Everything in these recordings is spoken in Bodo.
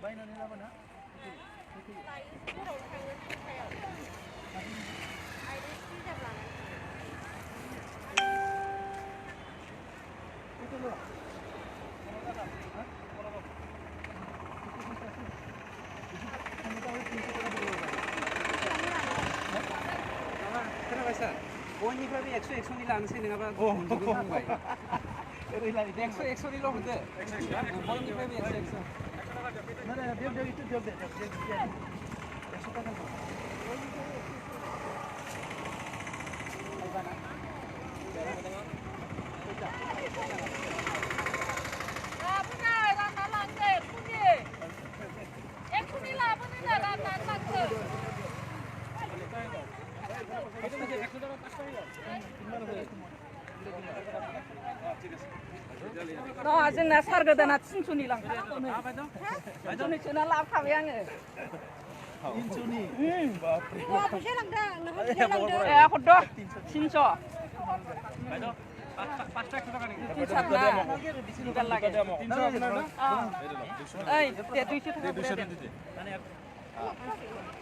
बायनानै लाबोना बयनिफ्रायबो 100-100नि लानोसै नङाबा बुंबाय 100-100निल' होदो बयनिफ्रायबो 100-100 बेयाव इसे बेयाव दे 100 थाखा जोंना सार गोदाना 300नि लांखानांगौनो जनै सोना लाबोखाबाय आङो 300नि बापरे फैसा लांदों नोंहा फैसा लांदों ए हरद' 300 5 টাকা নাকি 300 না বিশিলুকার লাগে 300 আপনার না এই 200 টাকা 200 দিতে মানে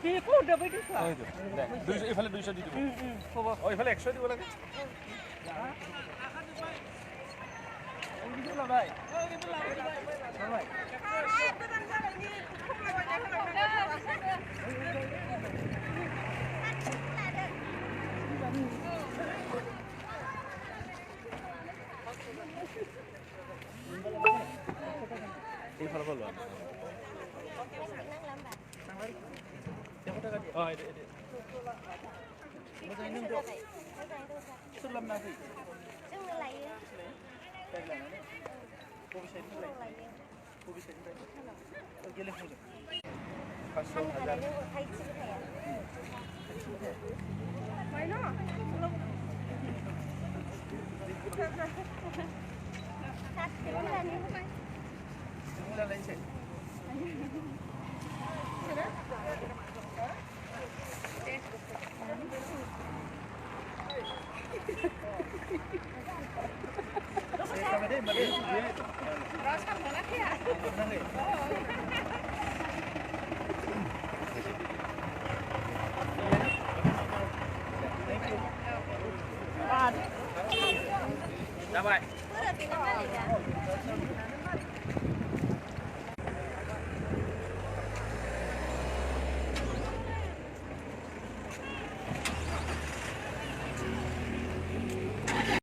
কি কোড দেবে 200 এফালে 200 দিতে হবো ওই ফলে 100 দিব লাগে ভাই ভাই এই ফল ফল सोलाबनाखै जोंनो लायो गेलेफैदों 拜拜。